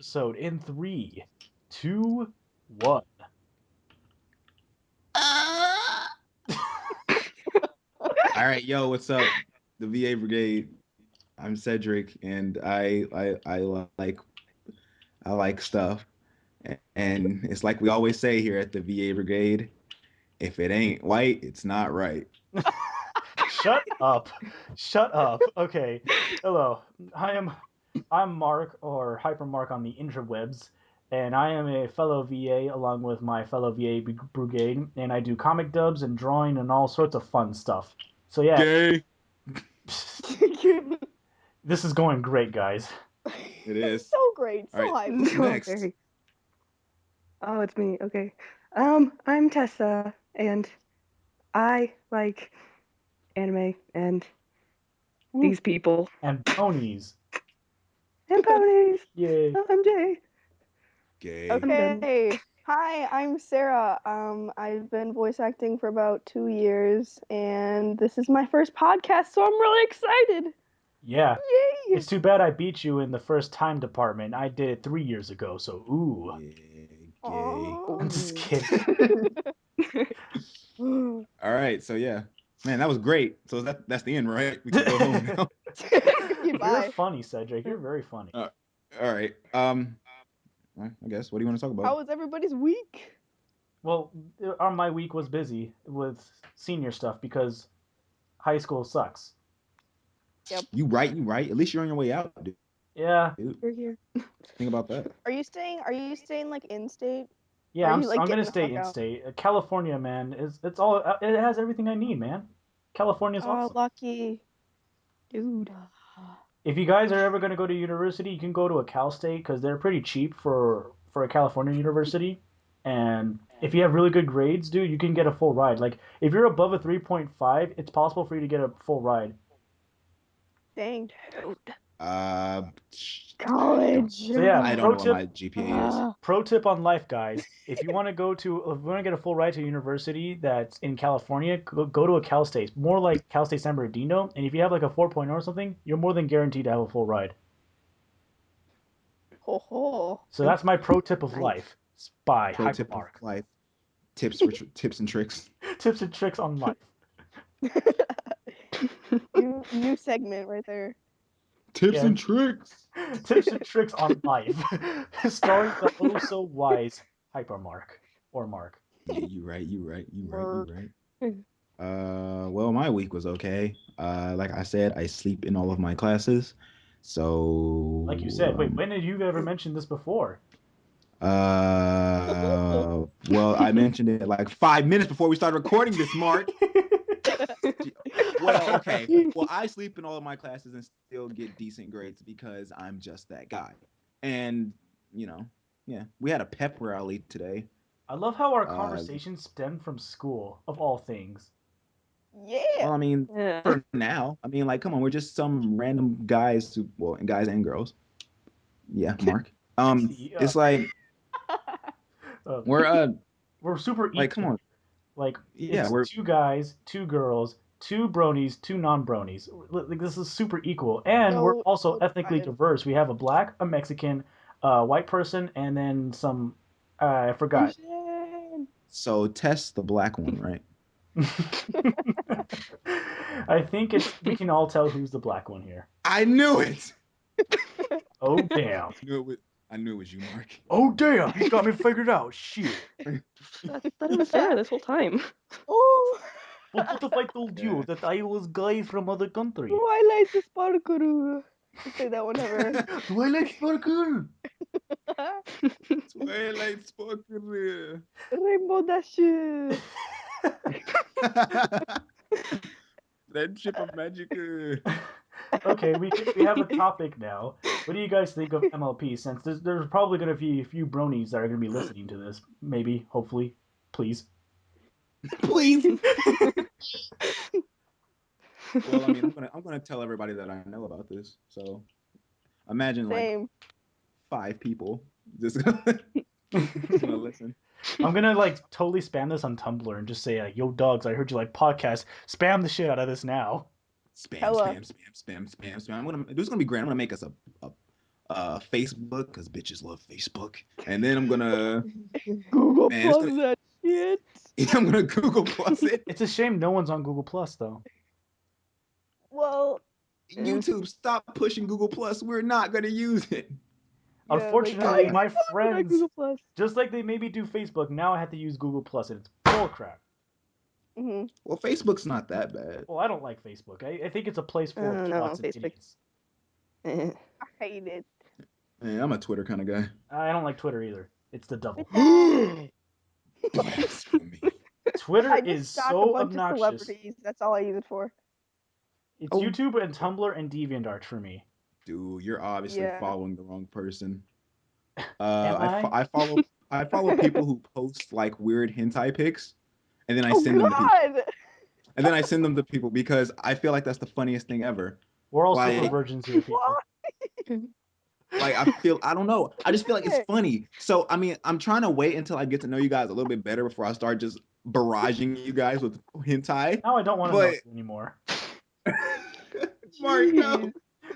episode in 3, 2, 1. All right, yo, what's up? The VA Brigade. I'm Cedric, and I like I like stuff, and it's like we always say here at the VA Brigade: if it ain't white, it's not right. Shut up. Shut up. Okay. Hello. I'm Mark, or Hypermark on the interwebs, and I am a fellow VA along with my fellow VA brigade, and I do comic dubs and drawing and all sorts of fun stuff. So yeah, Gay. this is going great, guys. It is. So great. All right, So hype. who's next? Oh, it's me. Okay. I'm Tessa, and I like anime and these people And ponies. and ponies. Yay. I'm Jay. Gay. Okay. Hi, I'm Sarah. I've been voice acting for about 2 years, and this is my first podcast, so I'm really excited. Yeah. Yay! It's too bad I beat you in the first time department. I did it 3 years ago, so ooh. Yeah, gay. Aw. I'm just kidding. All right, so yeah, man, that was great. So that's the end, right? We can go home now. You're Bye. funny, Cedric. You're very funny. All right. I guess. What do you want to talk about? How was everybody's week? Well, my week was busy with senior stuff because high school sucks. You right. At least you're on your way out, dude. Yeah. We're here. Think about that. Are you staying like in state? Yeah, Are I'm you, like, gonna getting the stay fuck in out? state. California, man, it has everything I need, man. California's awesome. Lucky. Dude. If you guys are ever gonna go to university, you can go to a Cal State because they're pretty cheap for a California university. And if you have really good grades, dude, you can get a full ride. Like if you're above a 3.5, it's possible for you to get a full ride. Dang. College. So yeah, I don't know what my GPA is. Pro tip on life, guys. If you want to get a full ride to a university that's in California, go to a Cal State. More like Cal State San Bernardino. And if you have like a 4.0 or something, you're more than guaranteed to have a full ride. Ho ho. So that's my pro tip of life. By Pro tip Hypermark. of life. Tips and tricks. Tips and tricks on life. New segment right there. Tips and tricks. Tips and tricks on life. Starring the oh so wise Hypermark. Or Mark. Yeah, you right. Well, my week was okay. Like I said, I sleep in all of my classes. So Like you said, wait, when did you ever mention this before? Well, I mentioned it like 5 minutes before we started recording this, Mark. Well, okay. Well, I sleep in all of my classes and still get decent grades because I'm just that guy. And, yeah, we had a pep rally today. I love how our conversation stemmed from school, of all things. Yeah. Well, I mean, for now, like, come on, we're just some random guys and guys and girls. Yeah, Mark. It's like we're super equal. like, come on. Like, yeah, it's 2 guys, 2 girls, 2 bronies, 2 non-bronies. Like, this is super equal. And we're also ethnically diverse. We have a black, a Mexican, white person, and then some, I forgot. So Tess, the black one, right? I think we can all tell who's the black one here. I knew it! Oh, damn. I knew it was you, Mark. Oh, damn! He got me figured out. Shit. I thought it was Sarah this whole time. Oh. But what if I told you that I was guy from other country? Twilight Sparkle. Say that one ever. Twilight Sparkle. Twilight Sparkle. Rainbow Dash. Friendship of magic. Okay, we have a topic now. What do you guys think of MLP? Since there's probably going to be a few bronies that are going to be listening to this. Maybe, hopefully, please. Please. Well, I mean, I'm gonna tell everybody that I know about this. So, imagine like 5 people just gonna listen. I'm gonna like totally spam this on Tumblr and just say, "Yo, dogs, I heard you like podcasts. Spam the shit out of this now." Spam. This is gonna be great. I'm gonna make us Facebook because bitches love Facebook, and then I'm gonna Google man, it's Plus that shit. I'm gonna Google Plus it. It's a shame no one's on Google Plus though. Well, YouTube, stop pushing Google Plus. We're not gonna use it. yeah, Unfortunately, like, my I'm on friends, Google Plus. just like they made me do Facebook, now I have to use Google Plus, and it's bullcrap. Mm-hmm. Well, Facebook's not that bad. Well, I don't like Facebook. I think it's a place I full don't of know, twats and Facebook. idiots. Eh. I hate it. Man, I'm a Twitter kind of guy. I don't like Twitter either. It's the devil. Blasphemy. Twitter I is just stalk a so bunch of obnoxious. celebrities. That's all I use it for. It's Oh. YouTube and Tumblr and DeviantArt for me. Dude, you're obviously Yeah. following the wrong person. Am I follow people who post like weird hentai pics, and then I Oh send them to people. God! And then I send them to people because I feel like that's the funniest thing ever. We're all Like- super virgins here, people. Why? Like I don't know. I just feel like it's funny. So I mean, I'm trying to wait until I get to know you guys a little bit better before I start just barraging you guys with hentai. Now I don't want to know But- you anymore. Mark, no.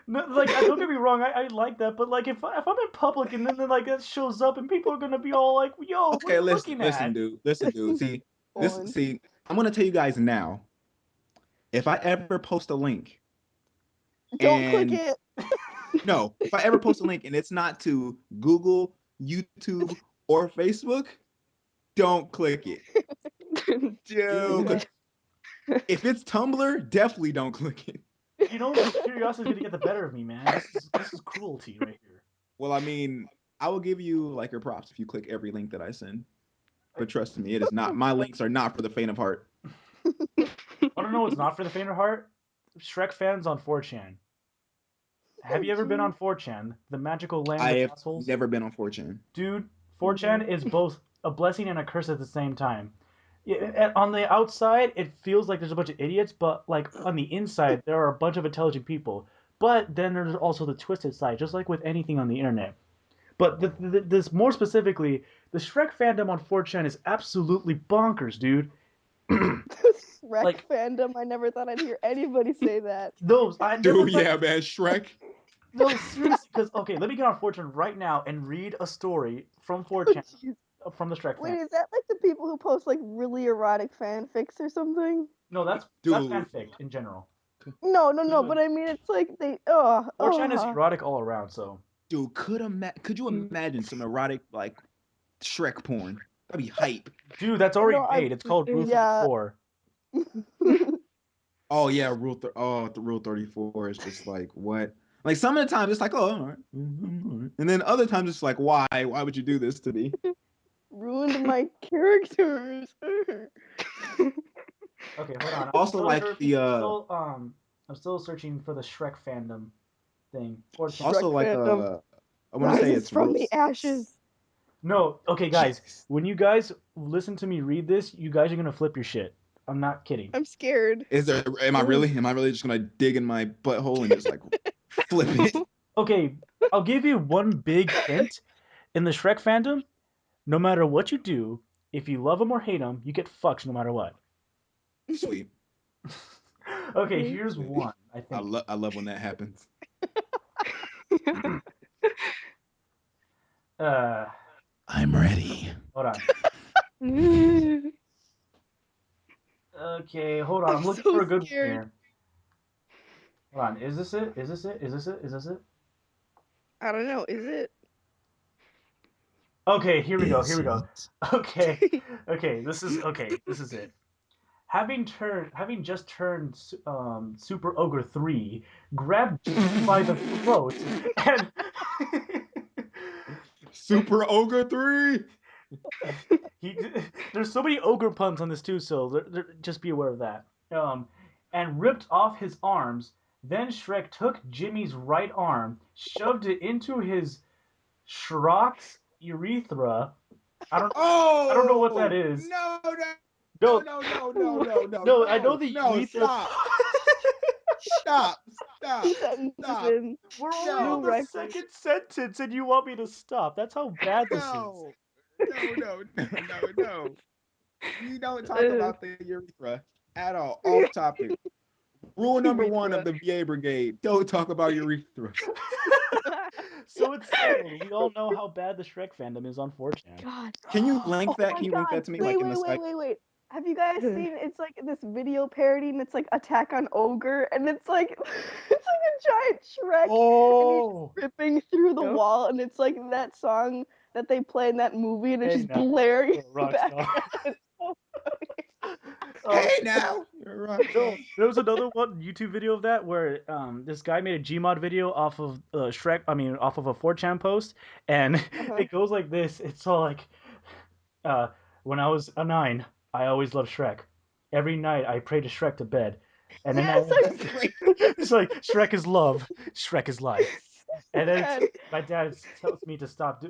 No, like, don't get me wrong, I like that, but like, if I'm in public and then like that shows up and people are gonna be all like, "Yo, what are Okay, you listen, looking at?" listen, dude. See, On. I'm gonna tell you guys now. If I ever post a link, Don't and- click it. no, if I ever post a link and it's not to Google, YouTube, or Facebook, don't click it. Dude, if it's Tumblr, definitely don't click it. You know, curiosity is gonna get the better of me, man. This is cruelty right here. Well, I mean, I will give you like your props if you click every link that I send. But trust me, it is not. My links are not for the faint of heart. I don't know what's not for the faint of heart. Shrek fans on 4chan. Have you ever been on 4chan, the magical land I of have assholes? never been on 4chan. Dude, 4chan is both a blessing and a curse at the same time. On the outside, it feels like there's a bunch of idiots, but like on the inside, there are a bunch of intelligent people. But then there's also the twisted side, just like with anything on the internet. But this more specifically, the Shrek fandom on 4chan is absolutely bonkers, dude. Shrek Like- fandom. I never thought I'd hear anybody say that. Those I never Dude, thought- yeah, man, Shrek. No, seriously, because okay, let me get on 4chan right now and read a story from 4chan Jeez. from the Shrek Wait, fan. is that like the people who post like really erotic fanfics or something? No, that's Dude. fanfic in general. No, but I mean it's like they. 4chan is erotic all around, so Dude, could you imagine some erotic like Shrek porn? That'd be hype. dude, that's already No, I- made. It's called Rule yeah. 34. Oh yeah, the Rule 34 is just like what? Like some of the times it's like, oh, all right. And then other times it's like, why? Why would you do this to me? Ruined my characters. Okay, hold on. Also, I'm like, still, the, I'm still searching for the Shrek fandom thing. 4chan. Also, Shrek like, fandom. I want to say Rises it's from Rule- the ashes. No, okay, guys. Jesus. When you guys listen to me read this, you guys are gonna flip your shit. I'm not kidding. I'm scared. Is there? Am I really just gonna dig in my butthole and just like flip it? Okay, I'll give you one big hint. In the Shrek fandom, no matter what you do, if you love him or hate him, you get fucked no matter what. Sweet. Okay, here's one. I think. I love when that happens. I'm ready. Hold on. Okay, hold on. I'm I'm looking so for a good one scared. here. Hold on. Is this it? Is this it? Is this it? Is this it? I don't know. Is it? Okay, here we go. Here we go. Okay. Okay, this is it. Having just turned Super Ogre 3, grabbed by the throat and Super Ogre 3. he there's so many ogre puns on this too, so just be aware of that. And ripped off his arms. Then Shrek took Jimmy's right arm, shoved it into his Shrek's urethra. I don't know what that is. No, No, no. no, I know the no, urethra. Stop. Two sentences Stop. in. We're only No. on the Records. second sentence, and you want me to stop? That's how bad this is. No. We don't talk about the urethra at all. Off topic. Rule number one of the VA Brigade: don't talk about urethra. So it's settled. We all know how bad the Shrek fandom is on 4chan. God. Can you link Oh that? my Can you link God. that to me, Wait, like in wait, the wait, site? wait, wait. Have you guys seen? It's like this video parody, and it's like Attack on Ogre, and it's like it's like a giant Shrek, Oh, and he's ripping through the Yep. wall, and it's like that song that they play in that movie, and it's Hey just now, blaring you're a in the rock star. background. It's so funny. Hey now, you're right. No, there was another one YouTube video of that where this guy made a Gmod video off of Shrek. I mean, off of a 4chan post, and Uh-huh. it goes like this. It's all like, uh, when I was a 9, I always loved Shrek. Every night I prayed to Shrek to bed, and then Yes, it's like Shrek is love, Shrek is life. And then sad. my dad tells me to stop.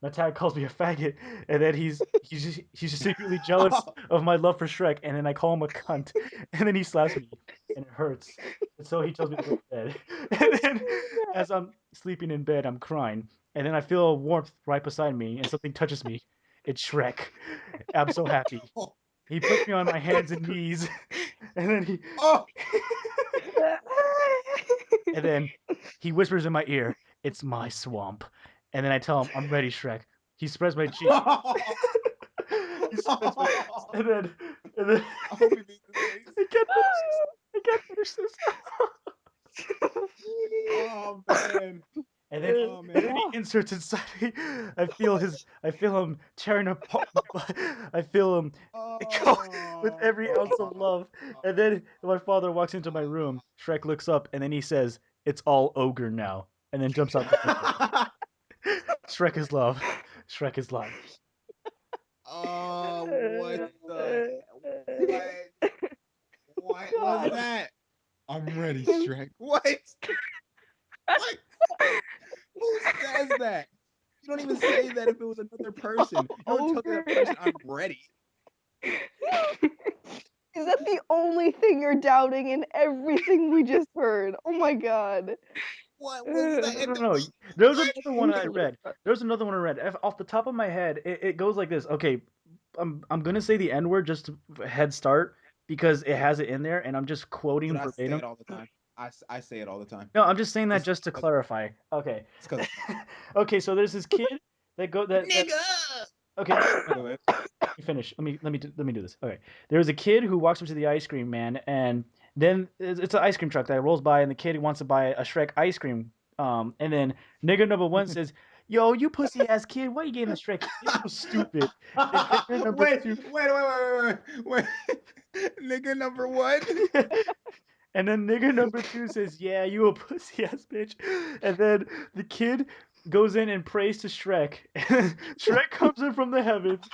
My dad calls me a faggot, and then he's just secretly jealous of my love for Shrek. And then I call him a cunt, and then he slaps me, and it hurts. And so he tells me to go to bed. And then as I'm sleeping in bed, I'm crying, and then I feel a warmth right beside me, and something touches me. It's Shrek. I'm so happy. He puts me on my hands and knees, and then Oh, and then he whispers in my ear, "It's my swamp." And then I tell him, "I'm ready, Shrek." He spreads my cheek. He spreads my and then I hope he made this face. I can't finish this. I can't finish this. Oh man. And then, Oh and then man. he inserts inside me. I feel him tearing apart. I feel him go with every ounce of love. And then my father walks into my room. Shrek looks up, and then he says, "It's all ogre now," and then jumps out the window. Shrek is love. Shrek is life. Oh, what the what? What was that? I'm ready, Shrek. What? What? Who says that? You don't even say that if it was another person. You don't tell that person I'm ready. Is that the only thing you're doubting in everything we just heard? Oh my God. What was that? No. There was What? another one I read. There's another one I read. Off the top of my head, it goes like this. Okay, I'm gonna say the N word just to head start because it has it in there, and I'm just quoting Dude, I say verbatim. it all the time. I say it all the time. No, I'm just saying that It's just to because- clarify. Okay. It's because Okay, so there's this kid that nigga. okay. Go ahead. Let me finish. Let me do this. Okay. There's a kid who walks up to the ice cream man, and then it's an ice cream truck that rolls by, and the kid wants to buy a Shrek ice cream. And then nigga number one says, "Yo, you pussy ass kid, why you getting the Shrek? It's so stupid." Then nigga number Wait, two, wait. Nigga number one. and then nigga number two says, "Yeah, you a pussy ass bitch." And then the kid goes in and prays to Shrek. And Shrek comes in from the heavens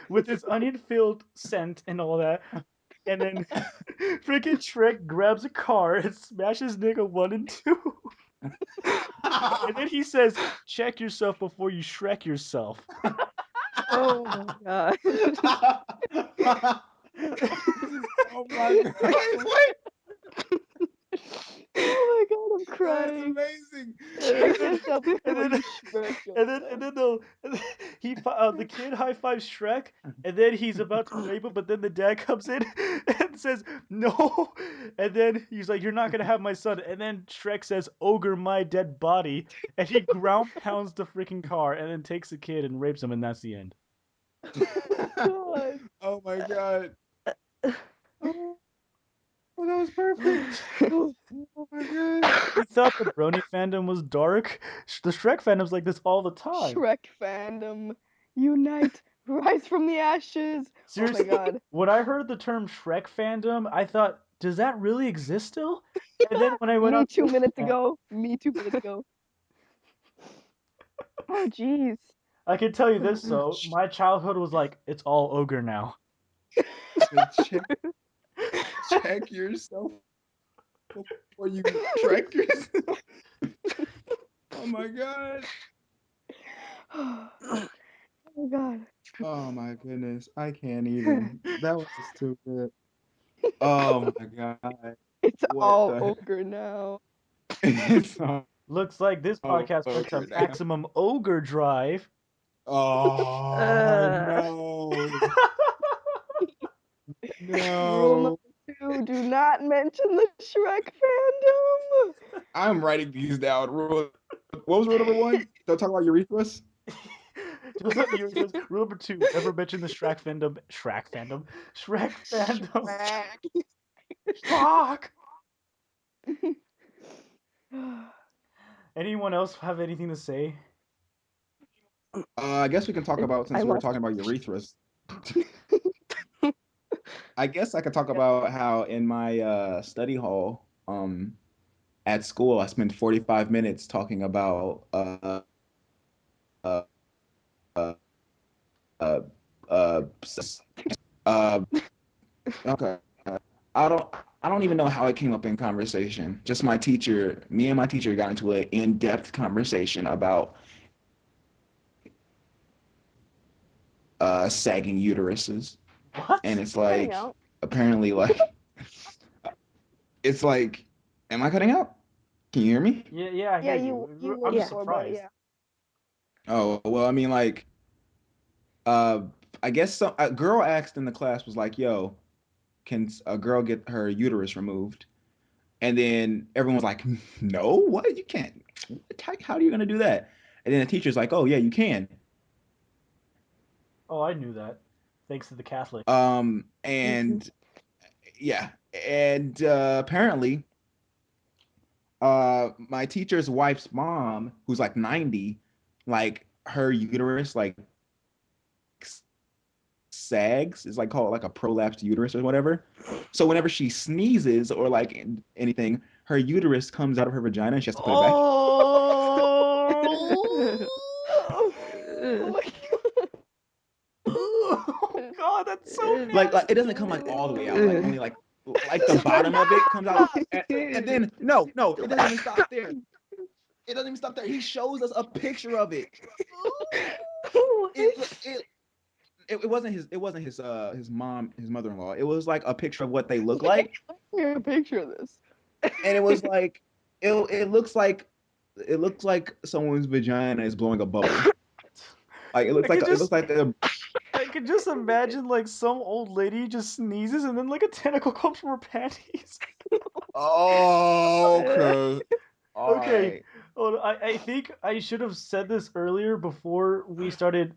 with his onion-filled scent and all that. And then freaking Shrek grabs a car and smashes nigga 1 and 2. And then he says, "Check yourself before you Shrek yourself." Oh my god. Oh my god. What? Oh my God, I'm That's crying. amazing. Check yourself And before then, you Shrek yourself. the kid high fives Shrek, and then he's about to rape him, but then the dad comes in and says no, and then he's like, "You're not gonna have my son," and then Shrek says, "Ogre my dead body," and he ground pounds the freaking car, and then takes the kid and rapes him, and that's the end. God. Oh my god. Oh, that was perfect. Oh my god. You thought the Brony fandom was dark? The Shrek fandom's like this all the time. Shrek fandom, unite, rise from the ashes. Seriously, Oh my God. when I heard the term Shrek fandom, I thought, does that really exist still? And then when I went Me on 2 minutes Yeah. ago. Me 2 minutes ago. Oh jeez. I can tell you this though, my childhood was like, it's all ogre now. So check yourself before you Shrek yourself. Oh my god. Oh my God. Oh my goodness. I can't even. That was just too good. Oh my god. It's What all the ogre now. It's all Looks like this podcast went to ogre now. maximum ogre drive. Oh Uh. no. Rule No. number 2, Do not mention the Shrek fandom. I'm writing these down. What was rule number 1? Don't talk about urethras. Just like you says, rule number 2: never mention the Shrek fandom. Shrek fandom. Fuck. Anyone else have anything to say? I guess we can talk about, since we were talking about urethras. I guess I could talk about how in my study hall at school I spent 45 minutes talking about uh, uh, uh, uh, okay. I don't even know how it came up in conversation. Just me and my teacher got into an in-depth conversation about sagging uteruses. What? And it's Cutting like, out. apparently, like, it's like, am I cutting out? Can you hear me? Yeah, I hear you. You I'm were just before, but surprised. yeah. Oh, well, I mean, like, I guess a girl asked in the class, was like, yo, can a girl get her uterus removed? And then everyone was like, no, what? You can't. How are you going to do that? And then the teacher's like, oh, yeah, you can. Oh, I knew that. Thanks to the Catholic. And yeah, and apparently, my teacher's wife's mom, who's like 90, like her uterus like sags. It's like called like a prolapsed uterus or whatever. So whenever she sneezes or like anything, her uterus comes out of her vagina and she has to put it back. Oh! Oh my god. Oh god, that's so nasty. Like it doesn't come like all the way out, like only like the bottom of it comes out, and then no, it doesn't even stop there. It doesn't even stop there. He shows us a picture of it. It wasn't his mom, his mother-in-law. It was like a picture of what they look like. Here's a picture of this. And it was like it looks like someone's vagina is blowing a bubble. Like it looks like a I could just imagine like some old lady just sneezes and then like a tentacle comes from her panties. oh, okay. Okay. Right. Well, I think I should have said this earlier before we started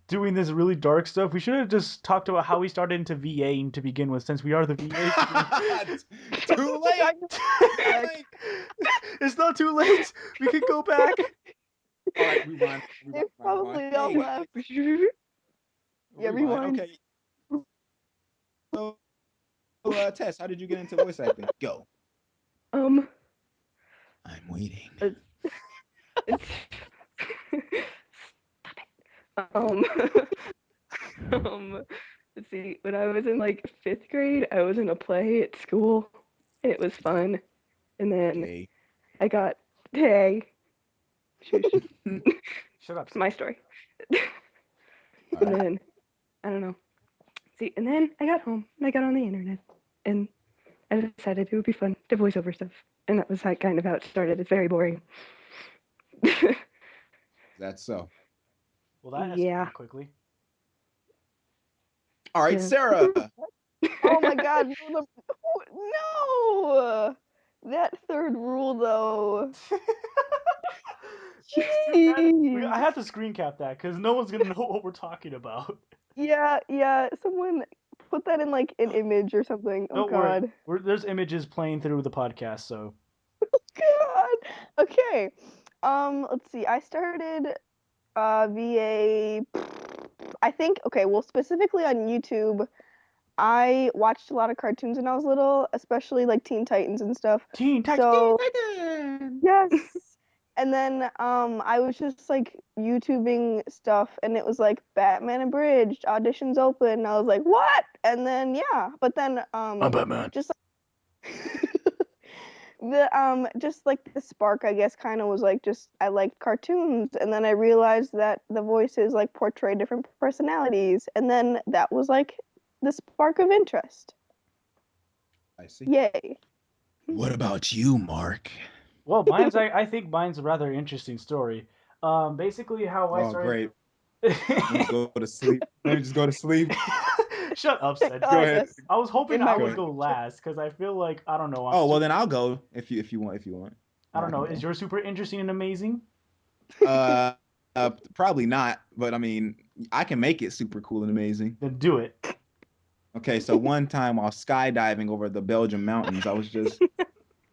doing this really dark stuff. We should have just talked about how we started into VAing to begin with, since we are the VA. Too late. It's not too late. We can go back. All right, rewind. They probably all Hey, left. Yeah, rewind. Okay. So, Tess, how did you get into voice acting? Go. Um, I'm waiting. um, let's see. When I was in like 5th grade, I was in a play at school, and it was fun. And then Okay. I got hey, shush, Shut up. it's my story. All And right. then I don't know. See, and then I got home and I got on the internet and I decided it would be fun to voice over stuff. And that was like kind of how it started. It's very boring. That's so. Well, that Yeah. escalated quickly. All right, Yeah. Sarah. Oh my god, no! That third rule though. Jeez. I have to screen cap that because no one's gonna know what we're talking about. Yeah, someone put that in like an image or something. Oh Don't worry. god. There's images playing through the podcast, so. God. Okay. Let's see. I started VA I think well, specifically on YouTube, I watched a lot of cartoons when I was little, especially like Teen Titans and stuff. Teen Titans. So Teen Titans. yes. And then I was just like YouTubing stuff and it was like Batman Abridged, auditions open, and I was like, what? And then yeah. But then I'm Batman. just just like the spark, I guess, kind of was like just I liked cartoons, and then I realized that the voices like portray different personalities, and then that was like the spark of interest. I see. Yay. What about you, Mark? Well, I think mine's a rather interesting story. Basically how I Oh, started. great. Let me go to sleep. Let me just go to sleep. Shut up, Cedric. Oh, Go I ahead. guess. I was hoping In my I would Go ahead. go last because I feel like I don't know. Oh well, then I'll go if you want. I don't can know. go. Is yours super interesting and amazing? Uh, Probably not, but I mean, I can make it super cool and amazing. Then do it. Okay, so one time while skydiving over the Belgian mountains,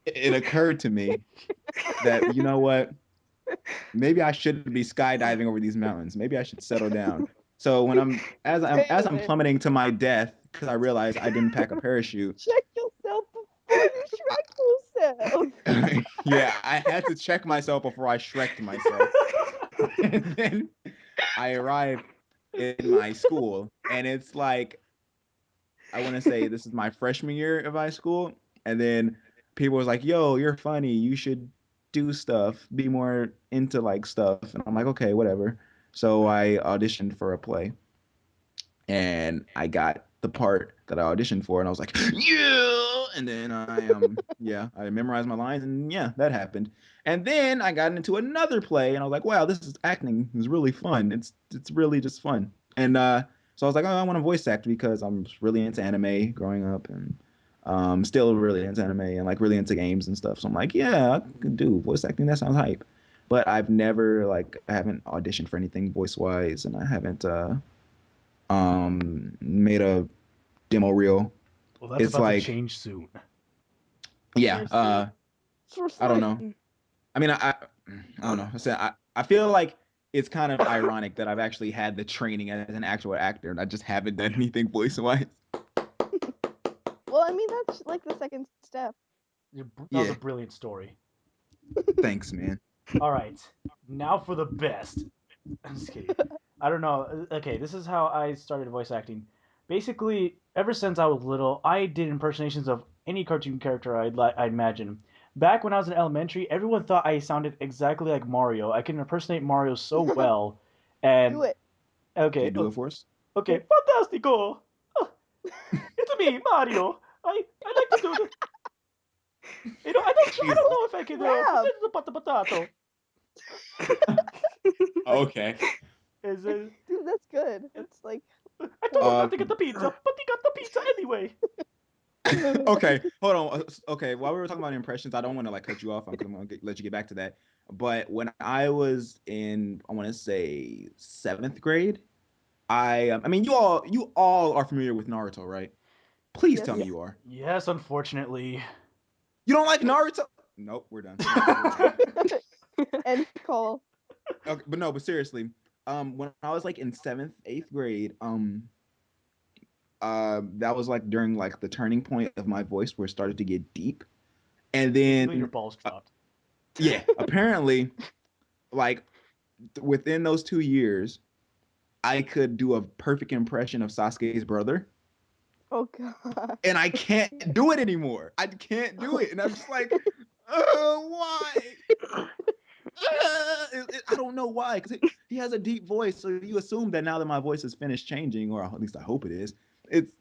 it occurred to me that, you know what? Maybe I shouldn't be skydiving over these mountains. Maybe I should settle down. So when as I'm Wait. plummeting to my death because I realized I didn't pack a parachute. Check yourself before you Shrek yourself. Yeah, I had to check myself before I Shreked myself. And then I arrived in my school, and it's like, I want to say this is my freshman year of high school, and then people was like, "Yo, you're funny. You should do stuff. Be more into like stuff." And I'm like, "Okay, whatever." So I auditioned for a play, and I got the part that I auditioned for, and I was like, "Yeah!" And then I memorized my lines, and yeah, that happened. And then I got into another play, and I was like, "Wow, this is acting is really fun. It's really just fun." And so I was like, "Oh, I want to voice act because I'm really into anime growing up, and still really into anime and like really into games and stuff." So I'm like, "Yeah, I could do voice acting. That sounds hype." But I've never I haven't auditioned for anything voice wise, and I haven't made a demo reel. Well, that's It's about to like, change soon. yeah, I don't know. I mean, I don't know. I feel like it's kind of ironic that I've actually had the training as an actual actor and I just haven't done anything voice wise. Well, I mean, that's like the second step. That was Yeah. a brilliant story. Thanks, man. All right, now for the best. I'm just kidding. I don't know. Okay, this is how I started voice acting. Basically, ever since I was little, I did impersonations of any cartoon character I'd imagine. Back when I was in elementary, everyone thought I sounded exactly like Mario. I can impersonate Mario so well. And Do it. Can okay, you do it for us? okay, fantastico. Oh, it's me, Mario. I like to do the. I don't know if I can Wow. potato. Okay. Is Dude, that's good. It's like, I told him not to Um, get the pizza, but he got the pizza anyway. Okay, hold on. Okay, while we were talking about impressions, I don't want to like cut you off. I'm gonna let you get back to that. But when I was in, I want to say seventh grade, I mean, you all are familiar with Naruto, right? Please Yes. tell me you are. Yes, unfortunately. You don't like Naruto? Nope, we're done. end call. Okay, but seriously, when I was like in seventh, eighth grade, that was like during like the turning point of my voice where it started to get deep, and Basically, your then balls dropped. yeah, apparently, like within those 2 years, I could do a perfect impression of Sasuke's brother, Oh god. and I can't do it anymore. I can't do it, and I'm just like, why? I don't know why, because he has a deep voice, so you assume that now that my voice is finished changing, or at least I hope it is, it's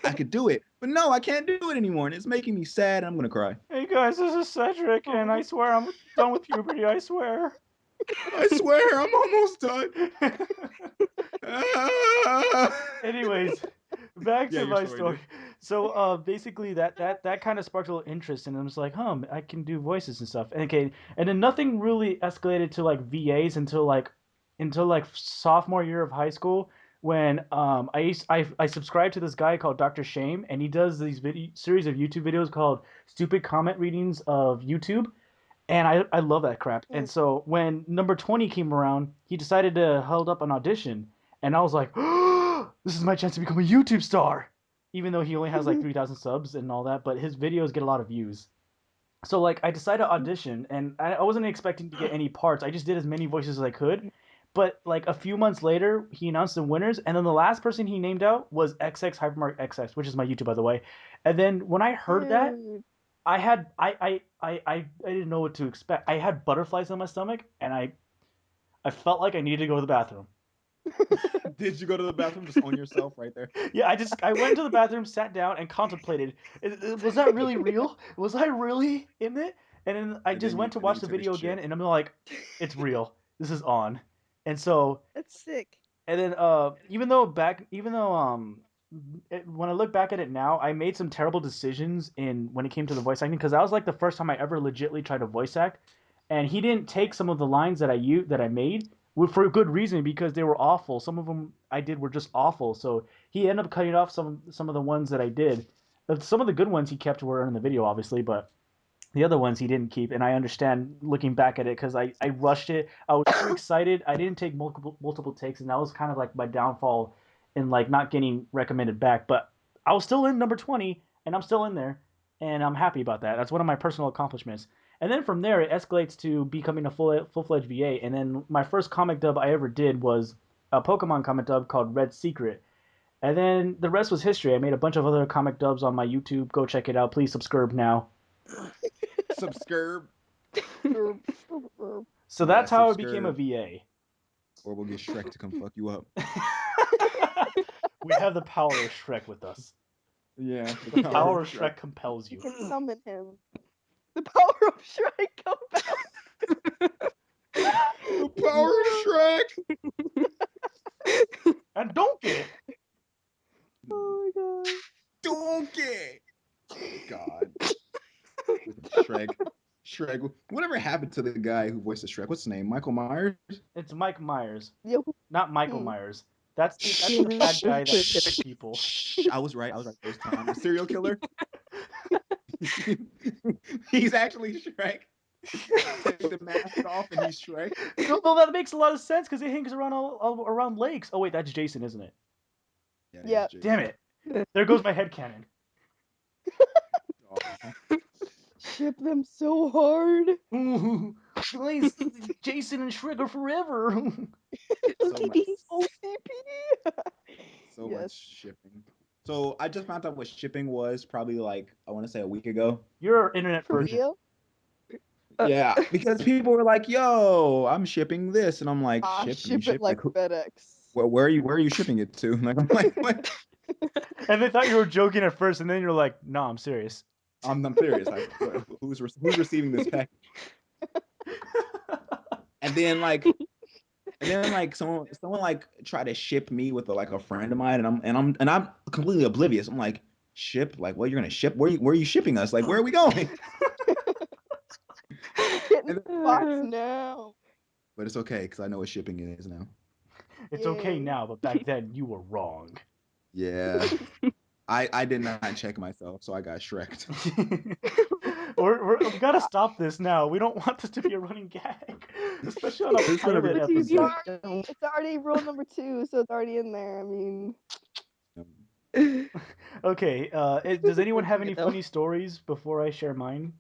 I could do it, but no, I can't do it anymore, and it's making me sad. And I'm gonna cry. Hey guys, this is Cedric, and I swear I'm done with puberty. I swear. I swear, I'm almost done. Anyways, back Yeah, to your my story, story. dude. So, basically, that kind of sparked a little interest, and I was like, I can do voices and stuff. And okay, and then nothing really escalated to like VAs until like sophomore year of high school when I subscribed to this guy called Dr. Shame, and he does these series of YouTube videos called Stupid Comment Readings of YouTube, and I love that crap. And so when number 20 came around, he decided to hold up an audition, and I was like, this is my chance to become a YouTube star. Even though he only has like 3,000 subs and all that, but his videos get a lot of views. So like I decided to audition, and I wasn't expecting to get any parts. I just did as many voices as I could. But like a few months later, he announced the winners, and then the last person he named out was XX Hypermark XX, which is my YouTube, by the way. And then when I heard that, Dude. I had I didn't know what to expect. I had butterflies in my stomach, and I felt like I needed to go to the bathroom. Did you go to the bathroom just on yourself right there? Yeah, I went to the bathroom, sat down, and contemplated. Was that really real? Was I really in it? And then I just went to And then watch you the took a video shit. again, and I'm like, it's real. This is on. And so, That's sick. and then even though when I look back at it now, I made some terrible decisions when it came to the voice acting because that was like the first time I ever legitly tried to voice act, and he didn't take some of the lines that I made for a good reason because they were awful. Some of them I did were just awful, so he ended up cutting off some of the ones that I did. Some of the good ones he kept were in the video, obviously, but the other ones he didn't keep, and I understand looking back at it because I rushed it. I was too excited. I didn't take multiple takes, and that was kind of like my downfall in like not getting recommended back. But I was still in number 20, and I'm still in there, and I'm happy about that. That's one of my personal accomplishments. And then from there, it escalates to becoming a full-fledged VA. And then my first comic dub I ever did was a Pokemon comic dub called Red Secret. And then the rest was history. I made a bunch of other comic dubs on my YouTube. Go check it out. Please subscribe now. Subscribe. So that's Yeah, how I became a subscribe. VA. Or we'll get Shrek to come fuck you up. We have the power of Shrek with us. Yeah. The power of Shrek compels You you. can summon him. The power of Shrek compels. The power of Shrek. And Donkey! Oh my god. Donkey. God. Shrek. Shrek. Whatever happened to the guy who voiced the Shrek? What's his name? Michael Myers? It's Mike Myers. Yo. Not Michael Myers. That's the bad guy that kills people. I was right first time. The serial killer. He's actually Shrek. Take the mask off and he's Shrek. No, that makes a lot of sense because he hangs around all around lakes. Oh wait, that's Jason, isn't it? Yeah. Damn it. There goes my headcanon. Ship them so hard. Ooh, guys, Jason and Shrek are forever. So much, OTP. so Yes. much shipping. So I just found out what shipping was probably like I want to say a week ago. You're our internet For version. real? Yeah, because people were like, "Yo, I'm shipping this," and I'm like, Ship it like FedEx. Where are you shipping it to?" Like I'm like, "What?" And they thought you were joking at first, and then you're like, "No, I'm serious." I'm serious. Like, who's receiving this package? And then like someone like tried to ship me with a friend of mine, and I'm completely oblivious. I'm like, ship? Like, what, you're gonna ship? Where are you shipping us? Like, where are we going? Get in the box now. But it's okay because I know what shipping is now. It's okay now, but back then you were wrong. Yeah. I did not check myself, so I got Shreked. We gotta stop this now. We don't want this to be a running gag, especially on a pilot episode. It's already rule number 2, so it's already in there. I mean, Okay. Does anyone have any funny stories before I share mine?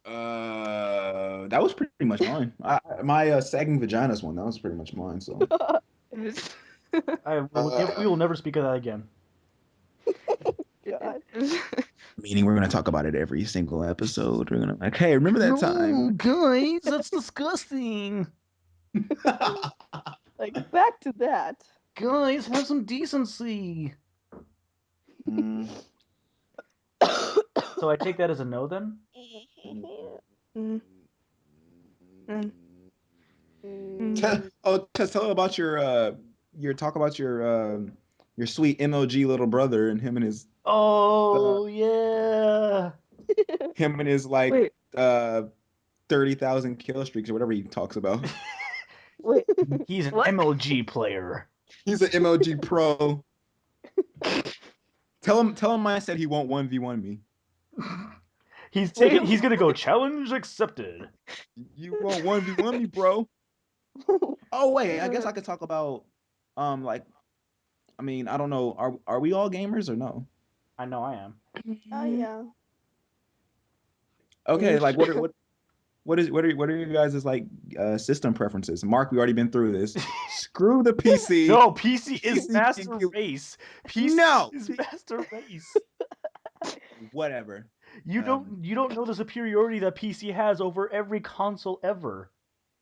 That was pretty much mine. My sagging vaginas one, that was pretty much mine. So we will never speak of that again. God. meaning we're gonna talk about it every single episode. We're gonna like, hey, remember that time? Guys, that's disgusting. Like, back to that. Guys, have some decency. So I take that as a no then? Tell about your talk about your sweet MLG little brother and him and his yeah. him and his like 30,000 kill streaks or whatever he talks about. Wait, He's an what? MLG player. He's an MLG pro. Tell him I said he won't 1v1 me. He's gonna go challenge accepted. You won't 1v1 me, bro. Oh wait, I guess I could talk about like I mean, I don't know, are we all gamers or no? I know I am. Oh yeah. Okay, like what are you guys' like system preferences? Mark, we already been through this. Screw the PC. No, PC is PC master can kill- race. PC No! is master race. Whatever. You don't know the superiority that PC has over every console ever.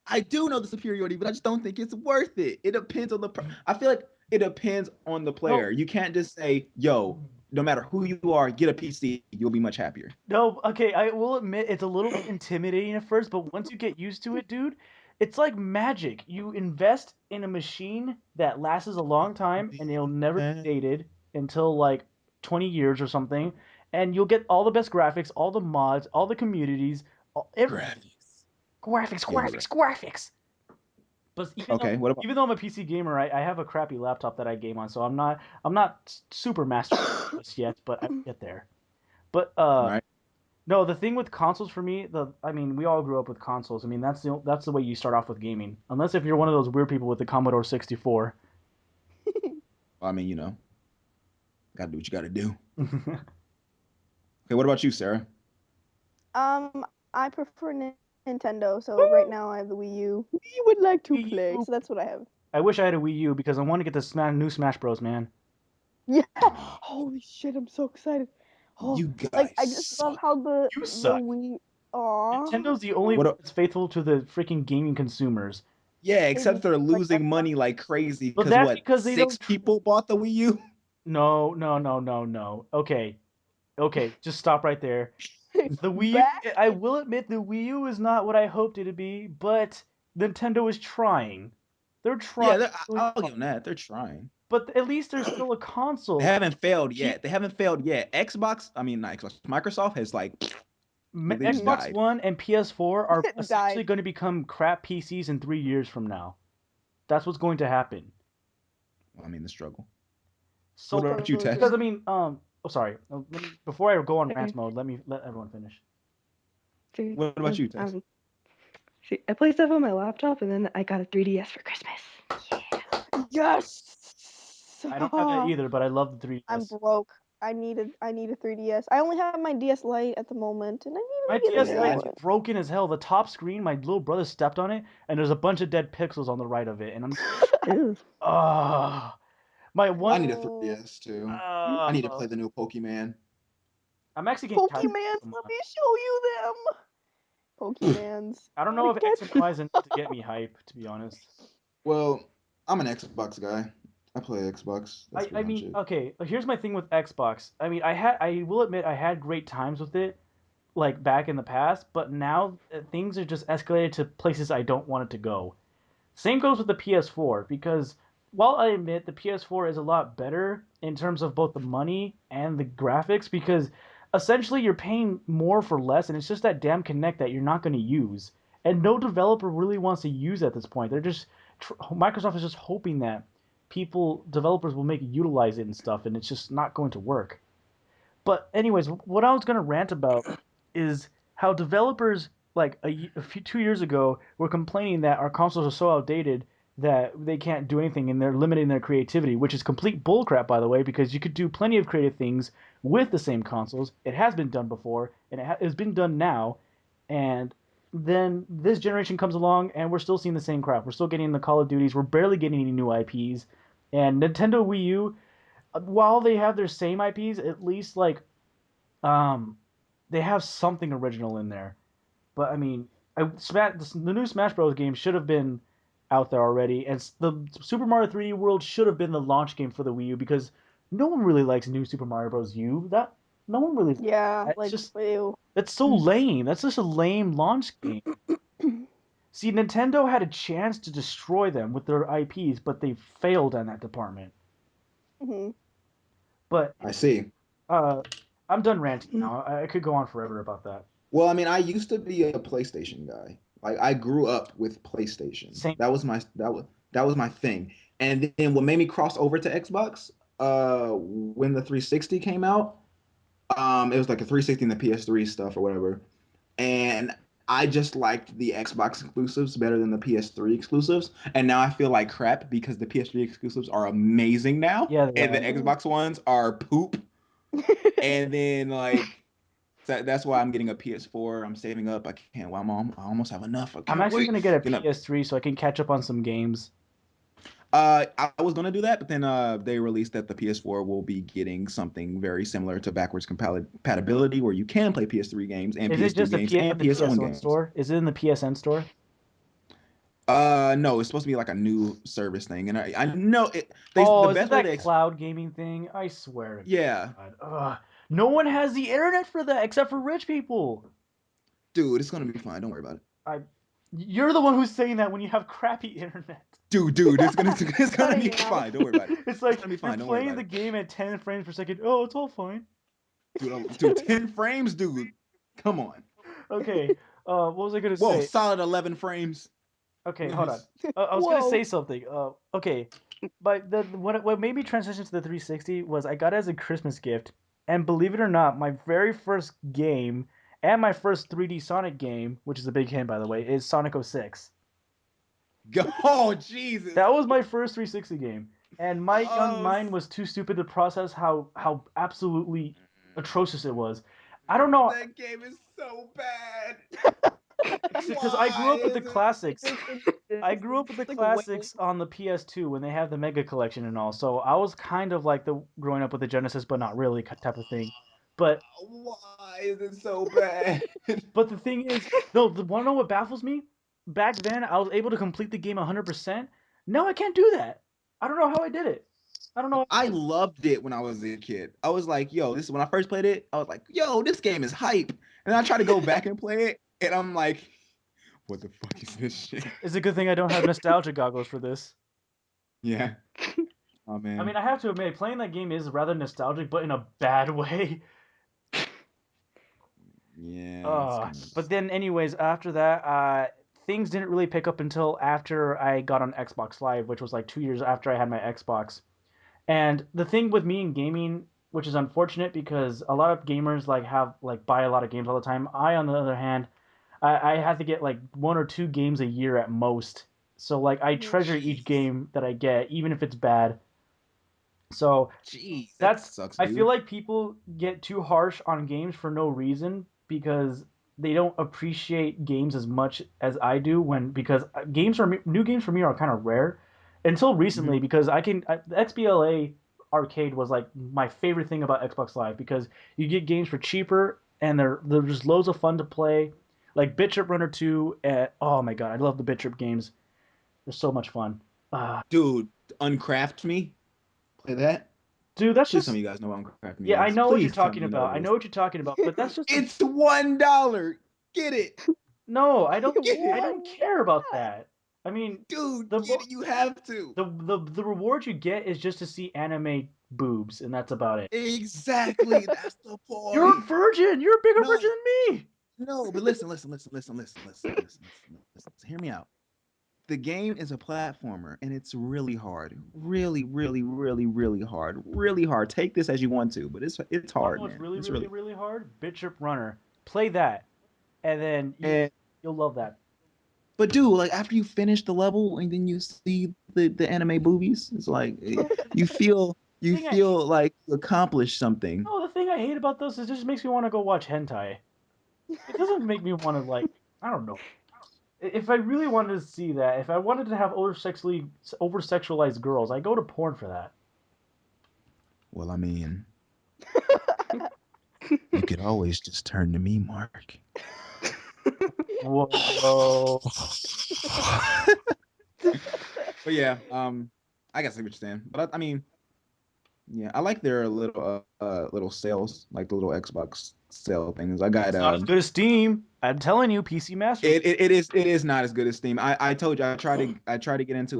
I do know the superiority, but I just don't think it's worth it. It depends on I feel like it depends on the player. No. You can't just say, yo, no matter who you are, get a PC. You'll be much happier. No, okay, I will admit it's a little intimidating at first, but once you get used to it, dude, it's like magic. You invest in a machine that lasts a long time and it'll never be dated. until like 20 years or something, and you'll get all the best graphics, all the mods, all the communities, Graphics. graphics. But Okay, what about? even though I'm a PC gamer, I have a crappy laptop that I game on, so I'm not super master just yet, but I get there. But Right. no, the thing with consoles for me, I mean, we all grew up with consoles. I mean, that's the way you start off with gaming, unless if you're one of those weird people with the Commodore 64. I mean, gotta do what you gotta do. Okay, what about you, Sarah? I prefer Nintendo, so right now I have the Wii U. We would like to Wii play, U. so that's what I have. I wish I had a Wii U because I want to get the new Smash Bros. Man. Yeah. Holy shit, I'm so excited. Oh, You like guys I just love suck. how the You the suck. Wii. Aw. Nintendo's the only What? one that's faithful to the freaking gaming consumers. Yeah, They except just they're like losing money like crazy But because that's what? because they Six don't. people bought the Wii U. No, no, no, no, no. Okay, just stop right there. The Wii U, back. I will admit the Wii U is not what I hoped it to be, but Nintendo is trying. They're Yeah, trying really I'll give hard. them that. They're trying. But at least there's still a They console. haven't failed Keep yet. They haven't failed yet. Xbox, I mean, not Xbox, Microsoft has like they just Mhm. Xbox died. One and PS4 are essentially Died. going to become crap PCs in 3 years from now. That's what's going to happen. I mean, the struggle. So What about you, Totally because Tess? I mean, oh sorry, before I go on Okay. rant mode, let everyone finish. See, What about you, Tess? see, I play stuff on my laptop, and then I got a 3DS for Christmas. Yes. I don't have that either, but I love the 3DS. I'm broke. I need a 3DS. I only have my DS Lite at the moment, and I My need to get DS a Yeah, new I, Lite's one. broken as hell. The top screen, my little brother stepped on it, and there's a bunch of dead pixels on the right of it, and I'm Ew. ah, my I one. need a Oh, 3DS too. I Uh, need to play the new Pokemon. I'm actually getting tired of Pokemans, let Pokemon. me show you them. Pokemans. I don't know Gotta if X catch and them. Y is enough to get me hype, to be honest. Well, I'm an Xbox guy. I play Xbox. That's I pretty much mean, it. okay, here's my thing with Xbox. I mean, I will admit I had great times with it, like back in the past, but now things are just escalated to places I don't want it to go. Same goes with the PS4 because while I admit the PS4 is a lot better in terms of both the money and the graphics, because essentially you're paying more for less, and it's just that damn Connect that you're not going to use, and no developer really wants to use at this point. They're just Microsoft is just hoping that developers will make utilize it and stuff, and it's just not going to work. But anyways, what I was gonna rant about is how developers like a few 2 years ago were complaining that our consoles are so outdated that they can't do anything and they're limiting their creativity, which is complete bullcrap, by the way, because you could do plenty of creative things with the same consoles. It has been done before, and it's been done now, and then this generation comes along and we're still seeing the same crap. We're still getting the Call of Duties. We're barely getting any new IPs, and Nintendo Wii U, while they have their same IPs, at least like um, they have something original in there. But I mean, the new Smash Bros. Game should have been out there already, and the Super Mario 3D World should have been the launch game for the Wii U because no one really likes new Super Mario Bros. U. That no one really. Yeah, That's like just ew. that's so lame. That's just a lame launch game. See, Nintendo had a chance to destroy them with their IPs, but they failed in that department. Mhm. But I see. uh, I'm done ranting now. I could go on forever about that. Well, I mean, I used to be a PlayStation guy. Like I grew up with PlayStation. Same. That was my thing. And then what made me cross over to Xbox, when the 360 came out, it was like a 360 and the PS3 stuff or whatever. And I just liked the Xbox exclusives better than the PS3 exclusives. And now I feel like crap because the PS3 exclusives are amazing now, Yeah, they and the are. Xbox ones are poop. And then like that's why I'm getting a PS4. I'm saving up. I can't. Well, I almost have enough. I I'm can't actually wait. gonna get a Gonna. PS3 so I can catch up on some games. I was gonna do that, but then they released that the PS4 will be getting something very similar to backwards compatibility, where you can play PS3 games and Is it PS2 just games and the PS1 PSN games. store? Is it in the PSN store? No, it's supposed to be like a new service thing, and I know it. Oh, The is it best way that cloud gaming thing? I swear to yeah, God. Ugh. No one has the internet for that except for rich people. dude, it's gonna be fine. Don't worry about it. I, you're the one who's saying that when you have crappy internet. dude, it's gonna Cutting be it out. fine. Don't worry about it. It's like It's gonna be you're fine. Don't worry playing about the it. game at 10 frames per second. Oh, it's all fine. Dude, 10 frames, dude. Come on. Okay. What was I gonna Whoa, say? solid 11 frames. Okay, hold on. Nice. I was gonna Whoa. say something. Okay, but what made me transition to the 360 was I got it as a Christmas gift, and believe it or not, my very first game and my first 3D Sonic game, which is a big hint by the way, is Sonic 06. Oh, Jesus. That was my first 360 game, and my young Oh, mind was too stupid to process how absolutely atrocious it was. I don't know, that game is so bad. because I grew Why up with the is it? classics. I grew up with the It's like a whale. classics on the PS2 when they have the Mega Collection and all, so I was kind of like the growing up with the Genesis, but not really type of thing. But Why is it so bad? but the thing is, no, the want to know what baffles me? Back then, I was able to complete the game 100%. Now I can't do that. I don't know how I did it. I don't know. I loved it when I was a kid. I was like, yo, this is when I first played it. I was like, yo, this game is hype. And I try to go back and play it, and I'm like, what the fuck is this shit? It's a good thing I don't have nostalgia goggles for this. Yeah. Oh I man. mean, I have to admit, playing that game is rather nostalgic, but in a bad way. Yeah. It's kind But then, anyways, after that, things didn't really pick up until after I got on Xbox Live, which was like 2 years after I had my Xbox. And the thing with me in gaming, which is unfortunate because a lot of gamers have buy a lot of games all the time. I, on the other hand, I have to get like 1 or 2 games a year at most. So like I treasure each Jeez. game that I get, even if it's bad. So Jeez, that that's sucks, I feel dude. like people get too harsh on games for no reason because they don't appreciate games as much as I do when because new games for me are kind of rare until Mhm. recently because the XBLA arcade was like my favorite thing about Xbox Live because you get games for cheaper and they're just loads of fun to play like Bit Trip Runner 2 oh my god I love the Bit Trip games, they're so much fun. Dude, Uncraft Me. Play that. Dude, that's Please tell just me you guys know what Uncraft Me yeah, I is. know what you're Please tell me talking you know about. what I it know is. what you're talking about, but that's just It's $1. Get it. no. Get I it. don't care about that. I mean, Dude, the get it. You have to. the reward you get is just to see anime boobs, and that's about it. Exactly. That's the You're a point. virgin. You're a bigger virgin No, than me. no, but listen. Hear me out. The game is a platformer and it's really hard. Really hard. Really hard. Take this as you want to, but it's Want to hard, know what's man. really, It's really, really really hard? Bit Trip Runner. Play that, and then and you'll love that. but dude, like after you finish the level and then you see the anime boobies, it's like you feel The you thing I feel like you accomplished something. no, the thing I hate about this is it just makes me want to go watch hentai. It doesn't make me want to I don't know. If I really wanted to see that, if I wanted to have over sexualized girls, I go to porn for that. Well, I mean, you could always just turn to me, Mark. Whoa. But yeah, I guess I see what you're saying. But I mean, yeah, I like their little sales, like the little Xbox sale things. I got It's not as good as Steam. I'm telling you, PC Master. it is not as good as Steam. I told you I try to get into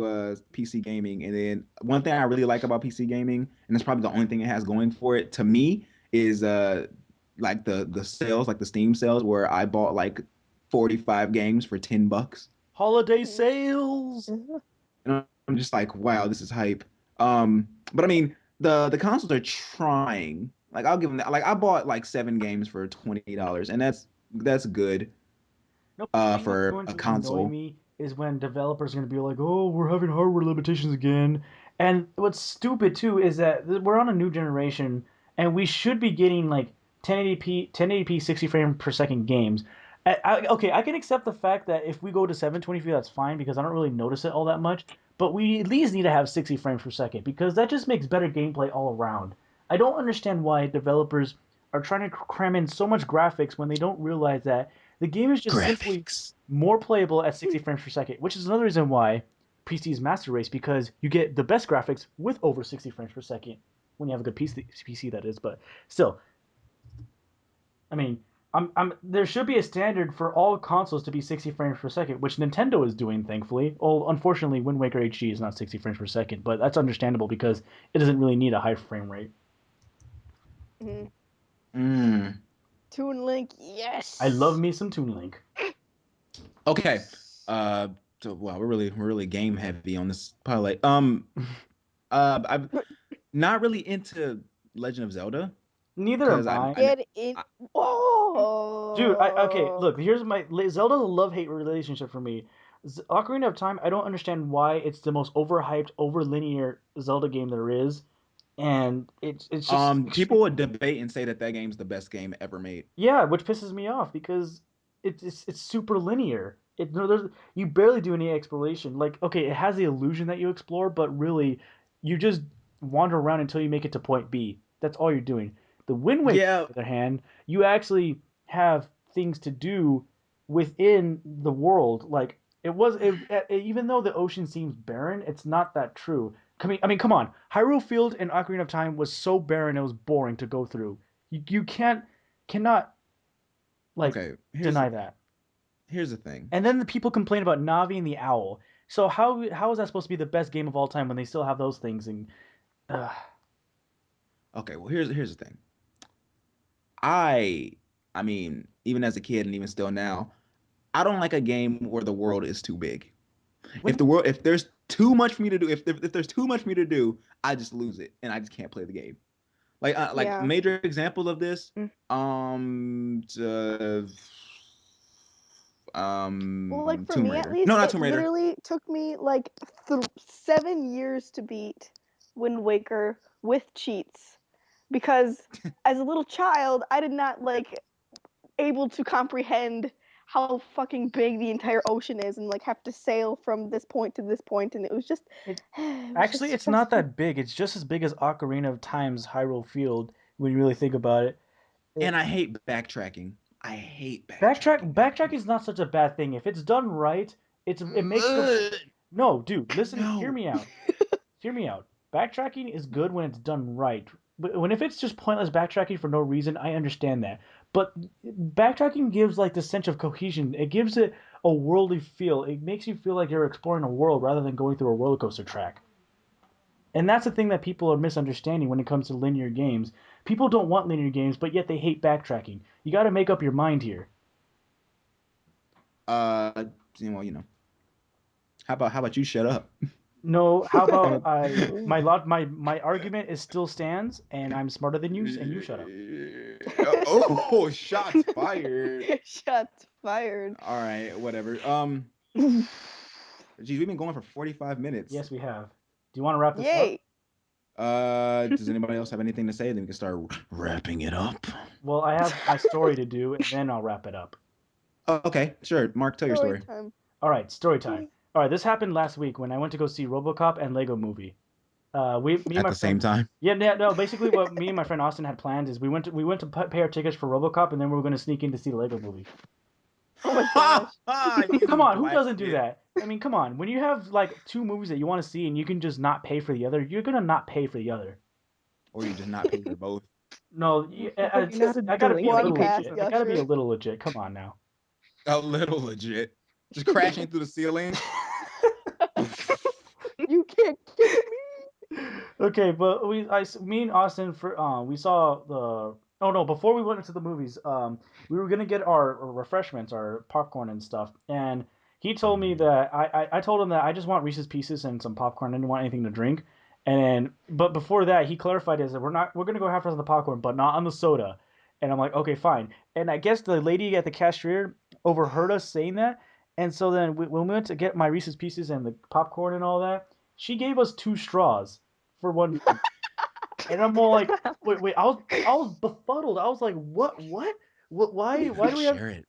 PC gaming, and then one thing I really like about PC gaming, and it's probably the only thing it has going for it to me, is like the sales, like the Steam sales, where I bought like 45 games for $10. Holiday sales. And I'm just like, wow, this is hype. But I mean, the consoles are trying. Like I'll give them that. Like I bought like 7 games for $20, and that's good No, the thing that's for going a to annoy console. me is when developers are going to be like, "Oh, we're having hardware limitations again." And what's stupid too is that we're on a new generation, and we should be getting like 1080p 60 frame per second games. Okay, I can accept the fact that if we go to 720p, that's fine because I don't really notice it all that much. But we at least need to have 60 frames per second because that just makes better gameplay all around. I don't understand why developers are trying to cram in so much graphics when they don't realize that the game is just simply Graphics. more playable at 60 frames per second, which is another reason why PC is master race because you get the best graphics with over 60 frames per second when you have a good PC that is. But still, I mean, There should be a standard for all consoles to be 60 frames per second, which Nintendo is doing, thankfully. Well, unfortunately, Wind Waker HD is not 60 frames per second, but that's understandable because it doesn't really need a high frame rate. Toon Link, yes. I love me some Toon Link. Okay. So wow, we're really game heavy on this pilot. I'm not really into Legend of Zelda Neither am because I. Get in. I Oh. Dude, okay, look, here's my Zelda's a love-hate relationship for me. Ocarina of Time, I don't understand why it's the most overhyped, overlinear Zelda game there is, and it's just people would debate and say that that game's the best game ever made. yeah, which pisses me off because it's super linear. You barely do any exploration. Like, okay, it has the illusion that you explore, but really, you just wander around until you make it to point B. That's all you're doing. The Wind Waker, Yeah, on the other hand, you actually have things to do within the world. Like even though the ocean seems barren, it's not that true. I mean, come on. Hyrule Field and Ocarina of Time was so barren it was boring to go through. You cannot like okay. deny that. Here's the thing. And then the people complain about Navi and the Owl. So how is that supposed to be the best game of all time when they still have those things? And Okay, well here's the thing. I I mean, even as a kid and even still now, I don't like a game where the world is too big. when If there's too much for me to do, if there's too much for me to do, I just lose it and I just can't play the game. Like Yeah. major example of this, Mm. Well, like for Tomb me at Raider. least, No, not it Tomb Raider. literally took me like 7 years to beat Wind Waker with cheats because as a little child, I did not like able to comprehend how fucking big the entire ocean is and like have to sail from this point to this point, and it was just it it was actually just it's not stressful. that big. It's just as big as Ocarina of Time's Hyrule Field when you really think about it. And I hate backtracking. I hate Backtrack backtracking, backtrack man. is not such a bad thing if it's done right. It makes the Ugh, no, dude. Listen, hear no. me out. Hear me out. Backtracking is good when it's done right. But when if it's just pointless backtracking for no reason, I understand that. But backtracking gives like the sense of cohesion. It gives it a worldly feel. It makes you feel like you're exploring a world rather than going through a roller coaster track. And that's the thing that people are misunderstanding when it comes to linear games. People don't want linear games, but yet they hate backtracking. You got to make up your mind here. Uh, well, how about you shut up? No, how about I'm I a- my argument is still stands and I'm smarter than you and you shut up. Oh, shots fired. Shots fired. All right, whatever. Geez, we've been going for 45 minutes. Yes, we have. Do you want to wrap this up? Yay. Does anybody else have anything to say? Then we can start wrapping it up. Well, I have my story to do, and then I'll wrap it up. Okay, sure. Mark, tell your Story story. time. All right, story time. All right, this happened last week when I went to go see RoboCop and Lego Movie. Me and At my the same friend. time. Yeah, no. Basically, what me and my friend Austin had planned is we went to pay our tickets for RoboCop, and then we were going to sneak in to see the Lego Movie. Oh my gosh. Come on, who doesn't do that? I mean, come on. When you have like two movies that you want to see and you can just not pay for the other, you're gonna not pay for the other. Or you just not pay for both. No, You're not a I gotta be a One little pass, legit. I gotta be a Yasher. little legit. Come on now. A little legit. Just crashing through the ceiling. You can't get me. Okay, but me and Austin we saw the. Oh no! Before we went into the movies, we were gonna get our refreshments, our popcorn and stuff, and he told me that I told him that I just want Reese's Pieces and some popcorn. I didn't want anything to drink, and then but before that, he clarified is that we're gonna go half price on the popcorn, but not on the soda, and I'm like okay fine, and I guess the lady at the cashier overheard us saying that, and so then when we went to get my Reese's Pieces and the popcorn and all that, she gave us two straws for one drink. And I'm all like, wait. I was befuddled. I was like, what? Why do we have? Share it.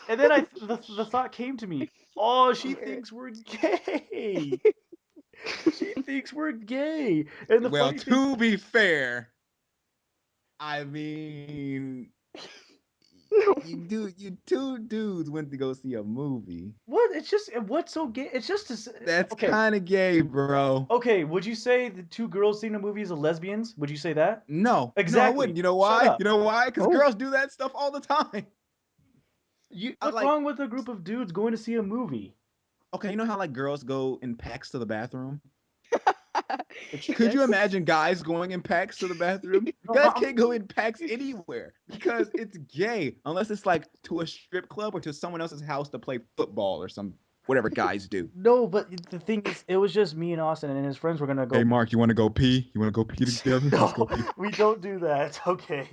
And then the thought came to me. Oh, she thinks we're gay. She thinks we're gay. And the Well, funny thing, to be fair, I mean, You two dudes went to go see a movie. What? It's just what's so gay? It's just That's okay. kind of gay, bro. Okay, would you say the two girls seeing a movie is lesbians? Would you say that? No, Exactly. I wouldn't. You know Shut why? up. You know why? Because Oh. girls do that stuff all the time. What's wrong with a group of dudes going to see a movie? Okay, you know how like girls go in packs to the bathroom? Could Yes. you imagine guys going in packs to the bathroom? Guys can't go in packs anywhere because it's gay, unless it's like to a strip club or to someone else's house to play football or some whatever guys do. No, but the thing is, it was just me and Austin, and his friends were gonna go. Hey, Mark, you want to go pee? You want to go pee together? Let's go No, pee. we don't do that. Okay.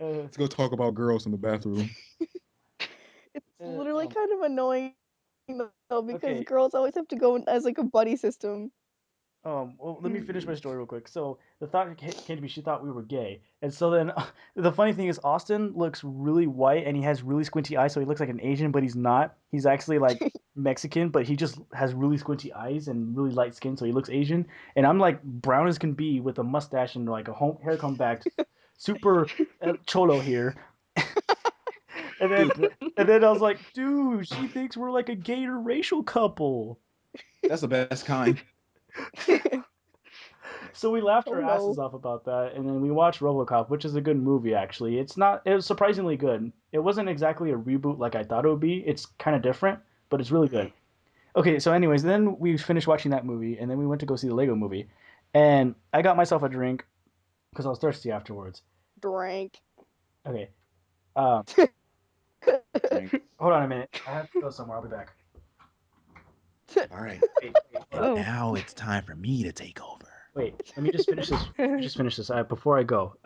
Let's go talk about girls in the bathroom. It's literally um, kind of annoying though because Okay. girls always have to go as like a buddy system. Well, let me finish my story real quick. So the thought came to me, she thought we were gay, and so then the funny thing is, Austin looks really white and he has really squinty eyes, so he looks like an Asian, but he's not. He's actually like Mexican, but he just has really squinty eyes and really light skin, so he looks Asian. And I'm like brown as can be with a mustache and like a hair comb back, super cholo here. and then I was like, dude, she thinks we're like a gay interracial couple. That's the best kind. So we laughed our Oh, no. asses off about that, and then we watched RoboCop, which is a good movie actually. It was surprisingly good. It wasn't exactly a reboot like I thought it would be. It's kind of different, but it's really good. Okay, so anyways, then we finished watching that movie, and then we went to go see the Lego movie, and I got myself a drink because I was thirsty afterwards. Drank. Okay, Drink. hold on a minute. I have to go somewhere. I'll be back. All right. Oh. Now it's time for me to take over. Wait, let me just finish this. Before I go.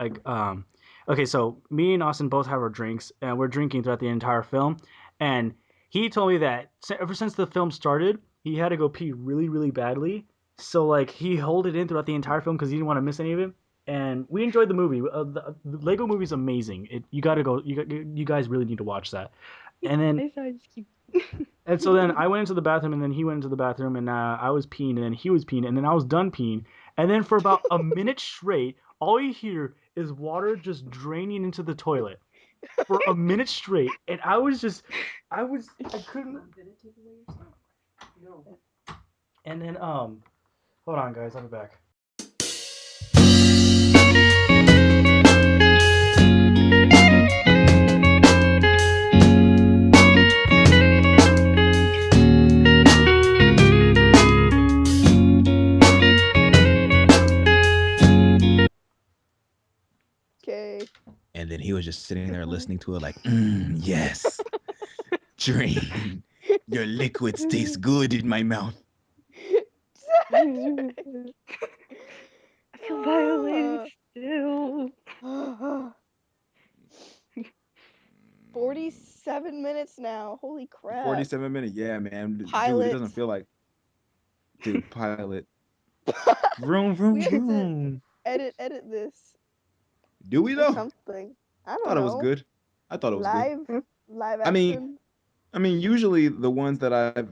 Okay, so me and Austin both have our drinks, and we're drinking throughout the entire film. And he told me that ever since the film started, he had to go pee really, really badly. So like he held it in throughout the entire film because he didn't want to miss any of it. And we enjoyed the movie. The Lego movie is amazing. You gotta go. You guys really need to watch that. And then I saw just keep. and so then I went into the bathroom, and then he went into the bathroom, and I was peeing, and then he was peeing, and then I was done peeing. And then for about a minute straight, all you hear is water just draining into the toilet for a minute straight. And I couldn't. Did it take away your stuff? No. And then, hold on, guys, I'll be back. Okay. And then he was just sitting there listening to it like, yes, drain. Your liquids taste good in my mouth. I feel violated still. 47 minutes now. Holy crap. 47 minutes. Yeah, man. Dude, Pilot. it doesn't feel like. Dude, pilot. Vroom, vroom, We have to vroom. edit this. Do we Or though? something. I I don't thought know. it was good. I thought it was good. Live I action. mean, usually the ones that I've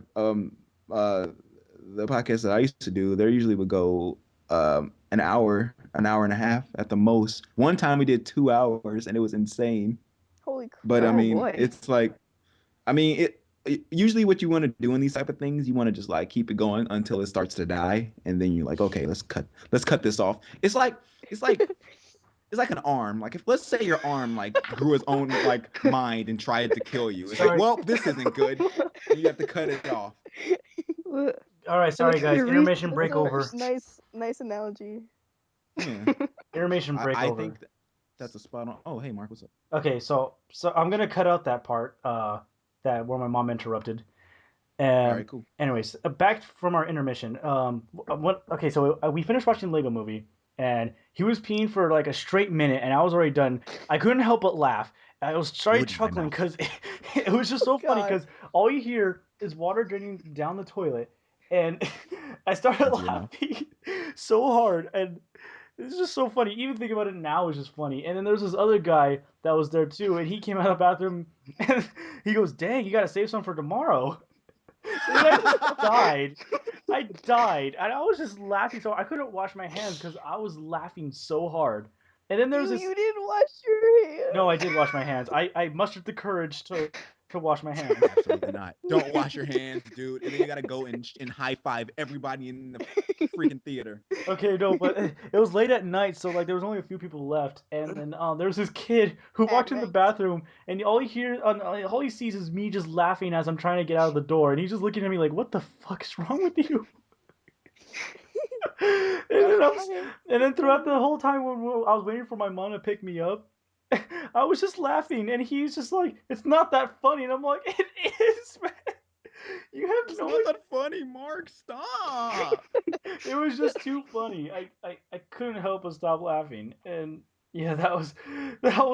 the podcasts that I used to do, they usually would go an hour and a half at the most. One time we did 2 hours and it was insane. Holy crap. But I Oh, mean, boy. it's like, I mean, usually what you want to do in these type of things, you want to just like keep it going until it starts to die, and then you're like, okay, let's cut this off. It's like an arm. Like if let's say your arm like grew its own like mind and tried to kill you. It's Sorry. like, well, this isn't good. And you have to cut it off. All right, sorry like guys. your Intermission That's break a over. Nice analogy. Yeah. Intermission break I over. think that's a spot on. Oh, hey, Mark, what's up? Okay, so I'm gonna cut out that part, that where my mom interrupted. All right, cool. Anyways, back from our intermission. Okay, so we finished watching the Lego movie, and he was peeing for like a straight minute, and I was already done. I couldn't help but laugh. I was started Good in my chuckling mouth. because it was just so funny God. because all you hear is water draining down the toilet, and I started Into your mouth. laughing so hard, and it's just so funny. Even thinking about it now is just funny. And then there's this other guy that was there too, and he came out of the bathroom, and he goes, "Dang, you gotta save some for tomorrow." And I just died. I died, and I was just laughing so I couldn't wash my hands because I was laughing so hard. And then there was this. You didn't wash your hands. No, I did wash my hands. I mustered the courage to wash my hands. Absolutely not. Don't wash your hands, dude. And then you gotta go and high five everybody in the freaking theater. Okay, no, but it was late at night, so like there was only a few people left, and then there was this kid who walked in the bathroom, and all he sees is me just laughing as I'm trying to get out of the door, and he's just looking at me like, "What the fuck is wrong with you?" and then throughout the whole time when I was waiting for my mom to pick me up, I was just laughing, and he's just like, "It's not that funny," and I'm like, "It is, man. You have It's no not that funny, Mark. Stop." It was just too funny. I couldn't help but stop laughing. And yeah, that was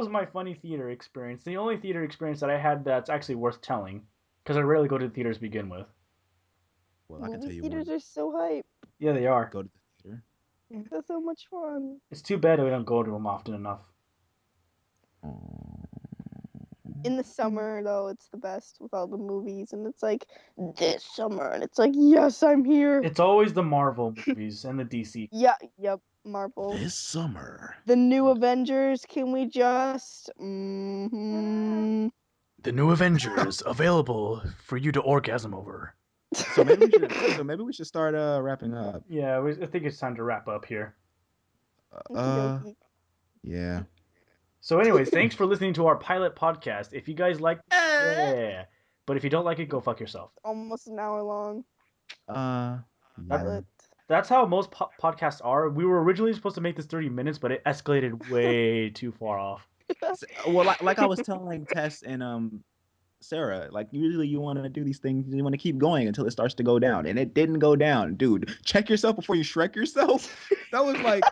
my funny theater experience. The only theater experience that I had that's actually worth telling, because I rarely go to the theaters to begin with. Well, I can tell Movie you theaters one. are so hype. Yeah, they are. Go to the theater. That's so much fun. It's too bad that we don't go to them often enough. In the summer, though, it's the best with all the movies, and it's like this summer, and it's like, yes, I'm here. It's always the Marvel movies and the DC. Yeah, yep, Marvel. This summer. The new Avengers. Can we just? Mm-hmm. The new Avengers available for you to orgasm over. So maybe we should start wrapping up. Yeah, I think it's time to wrap up here. Yeah. So anyways, thanks for listening to our pilot podcast. If you guys like, yeah. But if you don't like it, go fuck yourself. Almost an hour long. Yeah. That's how most podcasts are. We were originally supposed to make this 30 minutes, but it escalated way too far off. Well, like I was telling Tess and Sarah, like usually you want to do these things, you want to keep going until it starts to go down, and it didn't go down, dude. Check yourself before you Shrek yourself. That was like,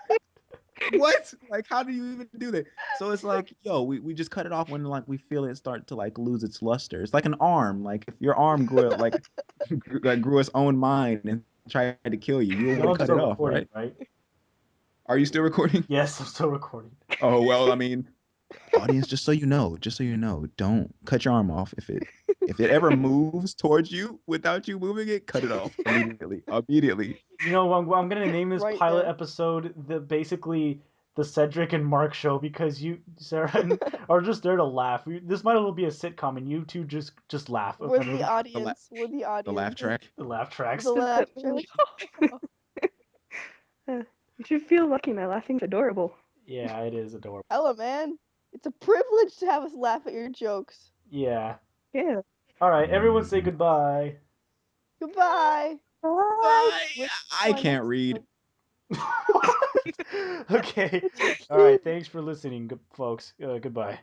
what? Like, how do you even do that? So it's like, yo, we just cut it off when like we feel it start to like lose its luster. It's like an arm. Like if your arm grew like grew its own mind and tried to kill you, you would cut it off, right? Are you still recording? Yes, I'm still recording. Oh well, I mean, audience, just so you know, don't cut your arm off. If it ever moves towards you without you moving it, cut it off immediately. You know, I'm gonna name this pilot episode basically the Cedric and Mark show, because you, Sarah, are just there to laugh. This might as well be a sitcom, and you two just laugh. We're the audience. We're the audience. The laugh track. The laugh tracks. The laugh track. You should feel lucky. My laughing's adorable. Yeah, it is adorable. Ella, man, it's a privilege to have us laugh at your jokes. Yeah. Yeah. All right, everyone say goodbye. Goodbye. Bye. I can't read. Okay. All right. Thanks for listening, folks. Goodbye.